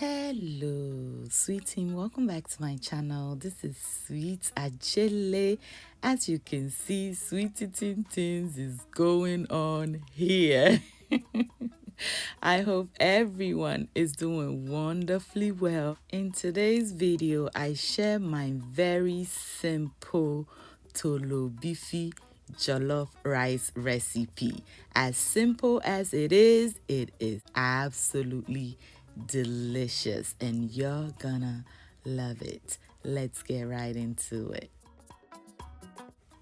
Hello, sweet team. Welcome back to my channel. This is Sweet Adjeley. As you can see, sweet eating things is going on here. I hope everyone is doing wonderfully well. In today's video, I share my very simple Toloo Beef Jollof Rice recipe. As simple as it is absolutely delicious and you're gonna love it. Let's get right into it.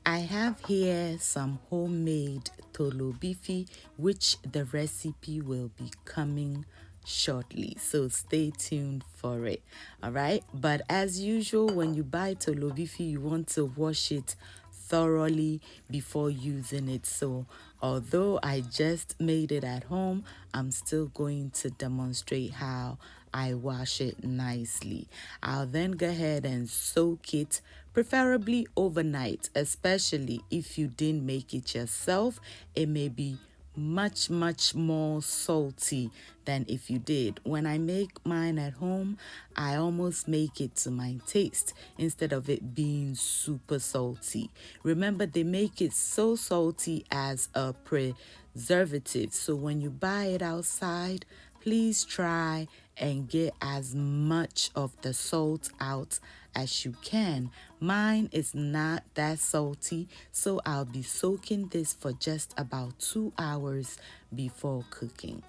I have here some homemade Toloo Beefi, which the recipe will be coming shortly, so stay tuned for it. All right, but as usual, when you buy Toloo Beefi, you want to wash it thoroughly before using it. So although I just made it at home, I'm still going to demonstrate how I wash it nicely. I'll then go ahead and soak it, preferably overnight, especially if you didn't make it yourself. It may be much more salty than if you did. When I make mine at home, I almost make it to my taste instead of it being super salty. Remember, they make it so salty as a preservative, so when you buy it outside, please try and get as much of the salt out as you can. Mine is not that salty, so I'll be soaking this for just about 2 hours before cooking.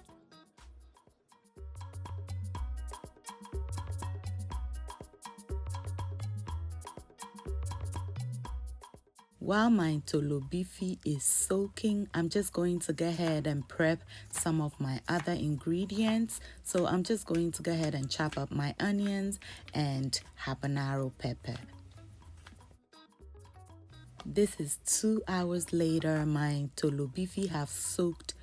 While my Toloo Beefi is soaking, I'm just going to go ahead and prep some of my other ingredients. So I'm just going to go ahead and chop up my onions and habanero pepper. This is 2 hours later. My Toloo Beefi have soaked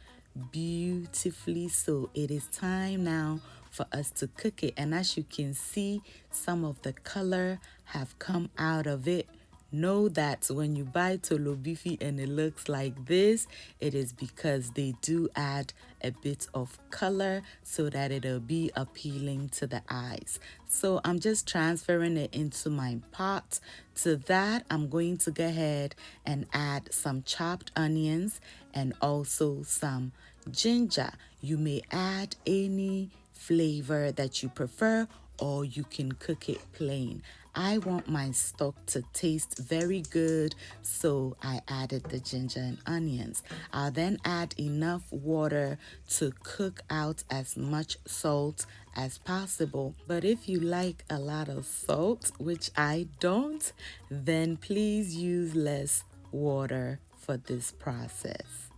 beautifully, so it is time now for us to cook it. And as you can see, some of the color have come out of it. Know that when you buy Toloo Beefi and it looks like this, it is because they do add a bit of color so that it'll be appealing to the eyes. So I'm just transferring it into my pot. To that, I'm going to go ahead and add some chopped onions and also some ginger. You may add any flavor that you prefer, or you can cook it plain. I want my stock to taste very good, so I added the ginger and onions. I'll then add enough water to cook out as much salt as possible. But if you like a lot of salt, which I don't, then please use less water for this process.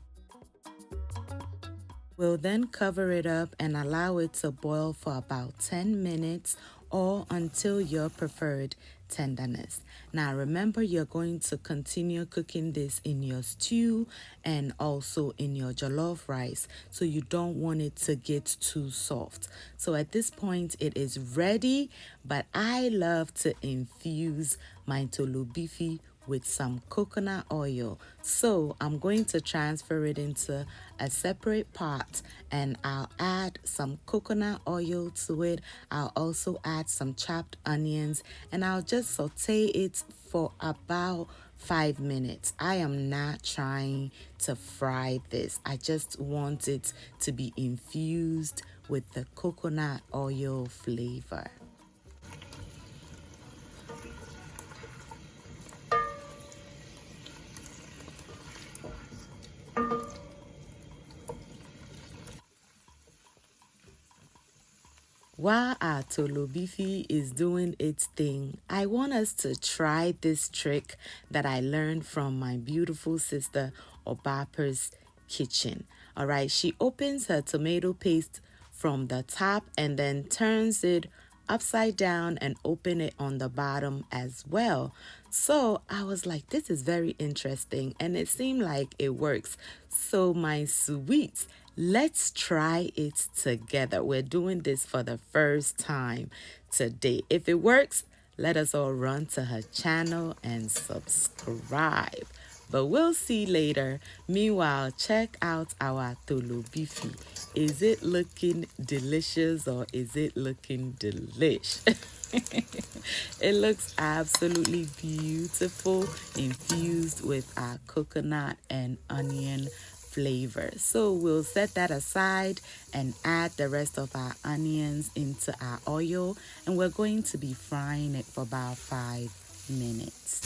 We'll then cover it up and allow it to boil for about 10 minutes or until your preferred tenderness. Now remember, you're going to continue cooking this in your stew and also in your jollof rice, so you don't want it to get too soft. So at this point it is ready, but I love to infuse my Toloo Beefi with some coconut oil. So I'm going to transfer it into a separate pot and I'll add some coconut oil to it. I'll also add some chopped onions and I'll just saute it for about 5 minutes. I am not trying to fry this. I just want it to be infused with the coconut oil flavor. While our Toloo Beefi is doing its thing, I want us to try this trick that I learned from my beautiful sister Obapa's kitchen. All right, she opens her tomato paste from the top and then turns it upside down and open it on the bottom as well. So I was like, this is very interesting, and it seemed like it works. So my sweets, let's try it together. We're doing this for the first time today. If it works, let us all run to her channel and subscribe. but we'll see later. Meanwhile, check out our Toloo Beefy. Is it looking delicious or is it looking delish? It looks absolutely beautiful, infused with our coconut and onion flavor. So we'll set that aside and add the rest of our onions into our oil, and we're going to be frying it for about 5 minutes.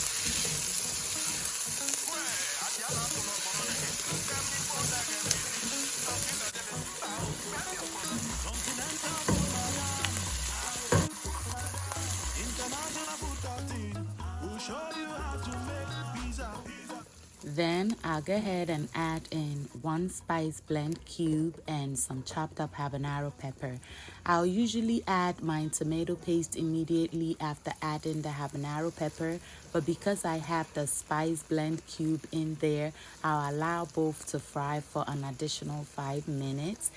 Then I'll go ahead and add in 1 spice blend cube and some chopped up habanero pepper. I'll usually add my tomato paste immediately after adding the habanero pepper, but because I have the spice blend cube in there, I'll allow both to fry for an additional 5 minutes.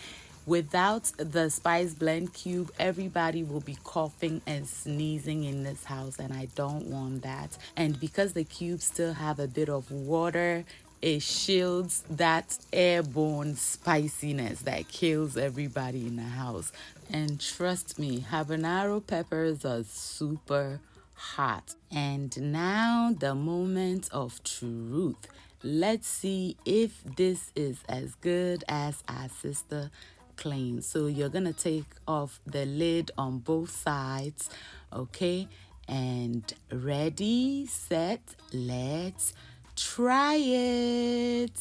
Without the spice blend cube, everybody will be coughing and sneezing in this house, and I don't want that. And because the cubes still have a bit of water, it shields that airborne spiciness that kills everybody in the house. And trust me, habanero peppers are super hot. And now the moment of truth. Let's see if this is as good as our sister claims. So you're gonna take off the lid on both sides, okay? And ready, set, let's try it.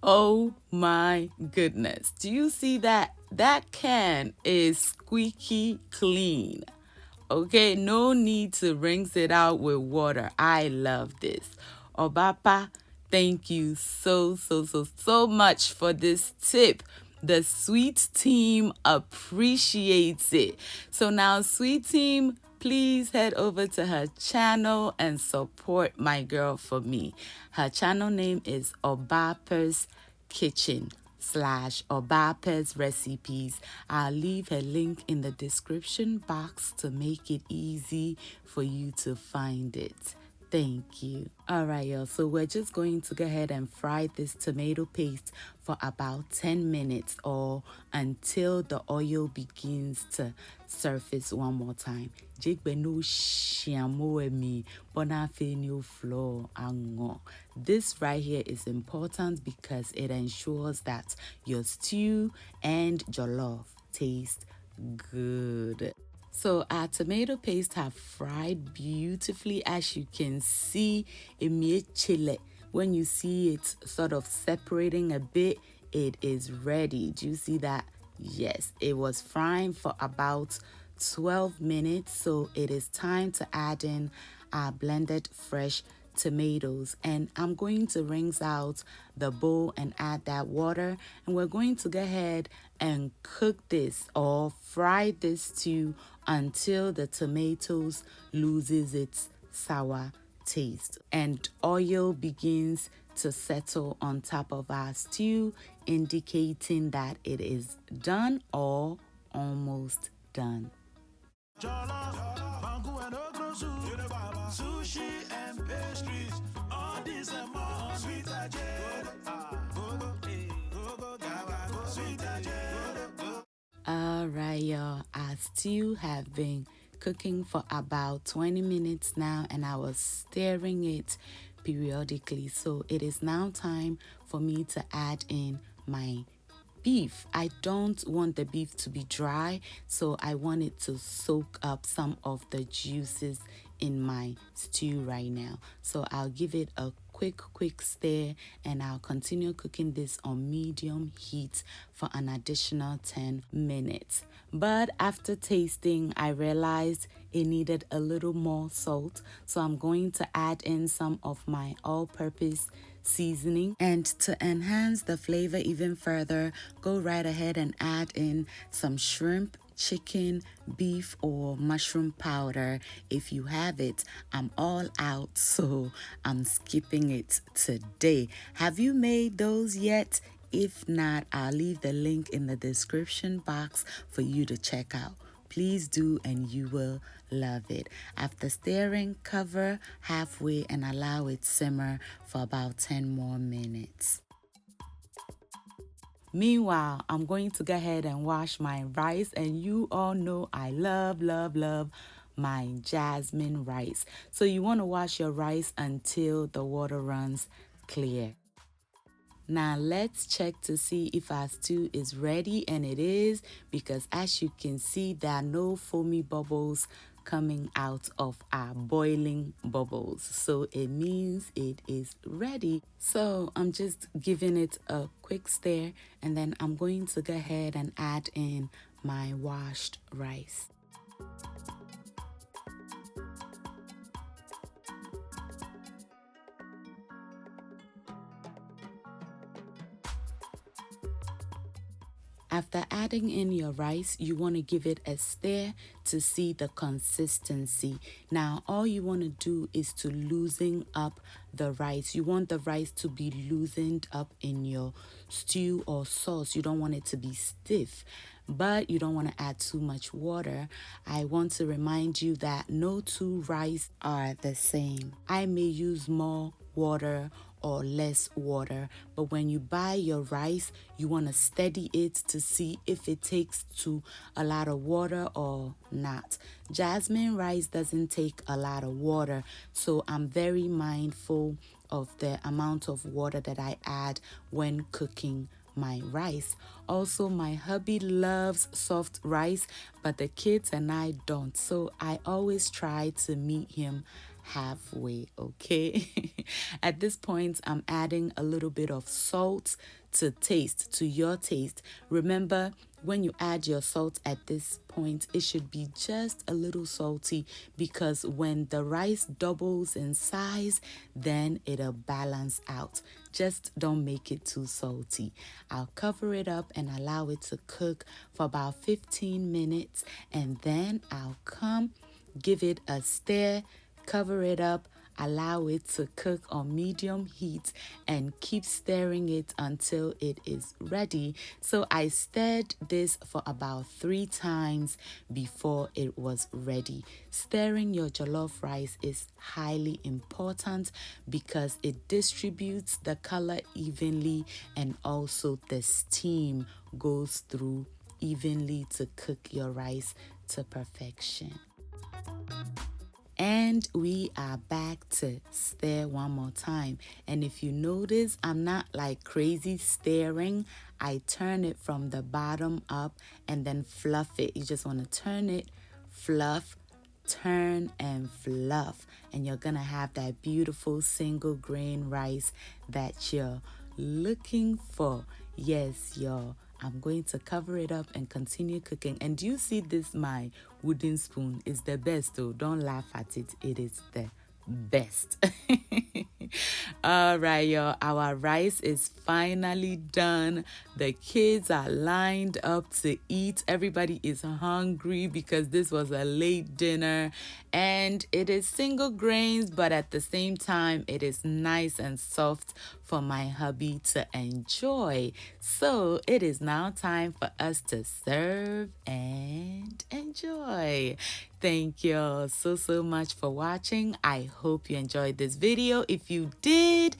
Oh my goodness. Do you see that? That can is squeaky clean. Okay, no need to rinse it out with water. I love this. Obapa, thank you so much for this tip. The Sweet team appreciates it. So now, Sweet team, please head over to her channel and support my girl for me. Her channel name is Obapa's Kitchen / Obapa's Recipes. I'll leave her link in the description box to make it easy for you to find it. Thank you. All right, y'all. So we're just going to go ahead and fry this tomato paste for about 10 minutes or until the oil begins to surface one more time. This right here is important because it ensures that your stew and jollof taste good. So our tomato paste have fried beautifully, as you can see. When you see it sort of separating a bit, it is ready. Do you see that? Yes, it was frying for about 12 minutes. So it is time to add in our blended fresh tomatoes, and I'm going to rinse out the bowl and add that water, and we're going to go ahead and cook this or fry this stew until the tomatoes loses its sour taste and oil begins to settle on top of our stew, indicating that it is done or almost done. Sushi and pastries, all this and more. Sweet Adjeley. All right, y'all. Our stew have been cooking for about 20 minutes now, and I was stirring it periodically. So it is now time for me to add in my beef. I don't want the beef to be dry, so I want it to soak up some of the juices in my stew right now. So I'll give it a quick stir, and I'll continue cooking this on medium heat for an additional 10 minutes. But after tasting, I realized it needed a little more salt, so I'm going to add in some of my all-purpose seasoning. And to enhance the flavor even further, go right ahead and add in some shrimp, chicken, beef, or mushroom powder. If you have it, I'm all out, so I'm skipping it today. Have you made those yet? If not, I'll leave the link in the description box for you to check out. please do and you will love it. After stirring, cover halfway and allow it simmer for about 10 more minutes. Meanwhile, I'm going to go ahead and wash my rice, and you all know I love my jasmine rice. So you want to wash your rice until the water runs clear. Now let's check to see if our stew is ready, and it is, because as you can see, there are no foamy bubbles coming out of our boiling bubbles. So it means it is ready. So I'm just giving it a quick stir, and then I'm going to go ahead and add in my washed rice. After adding in your rice, you want to give it a stir to see the consistency. Now, all you want to do is to loosen up the rice. You want the rice to be loosened up in your stew or sauce. You don't want it to be stiff, but you don't want to add too much water. I want to remind you that no two rice are the same. I may use more water or less water, but when you buy your rice, you want to steady it to see if it takes to a lot of water or not. Jasmine rice doesn't take a lot of water, so I'm very mindful of the amount of water that I add when cooking my rice. Also, my hubby loves soft rice, but the kids and I don't, so I always try to meet him halfway, okay? At this point, I'm adding a little bit of salt to your taste. Remember, when you add your salt at this point, it should be just a little salty, because when the rice doubles in size, then it'll balance out. Just don't make it too salty. I'll cover it up and allow it to cook for about 15 minutes, and then I'll come, give it a stir, cover it up, allow it to cook on medium heat, and keep stirring it until it is ready. So I stirred this for about 3 times before it was ready. Stirring your jollof rice is highly important because it distributes the color evenly, and also the steam goes through evenly to cook your rice to perfection. And we are back to stir one more time. And if you notice, I'm not like crazy stirring. I turn it from the bottom up and then fluff it. You just want to turn it, fluff, turn and fluff. And you're going to have that beautiful single grain rice that you're looking for. Yes, y'all. I'm going to cover it up and continue cooking. And do you see this? My wooden spoon is the best, though. Don't laugh at it. It is the best. All right, y'all. Our rice is finally done. The kids are lined up to eat. Everybody is hungry because this was a late dinner, and it is single grains, but at the same time, it is nice and soft for my hubby to enjoy. So it is now time for us to serve and enjoy. Thank you so much for watching. I hope you enjoyed this video. If you did,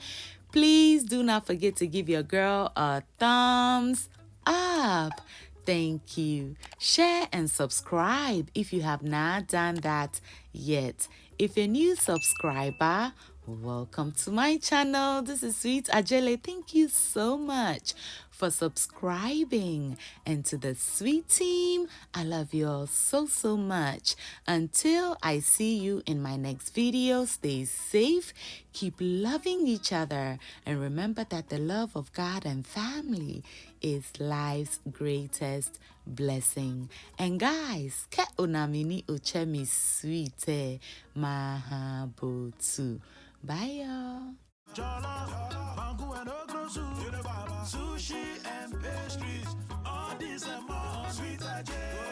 please do not forget to give your girl a thumbs up. Thank you. Share and subscribe if you have not done that yet. If you're a new subscriber, welcome to my channel. This is Sweet Adjeley. Thank you so much for subscribing. And to the sweet team, I love you all so much. Until I see you in my next video, stay safe, keep loving each other, and remember that the love of God and family is life's greatest blessing. And guys, ke unamini uchemi sweet mahabotu. Bye, y'all. Sushi and pastries, all these and more. Sweet Adjeley.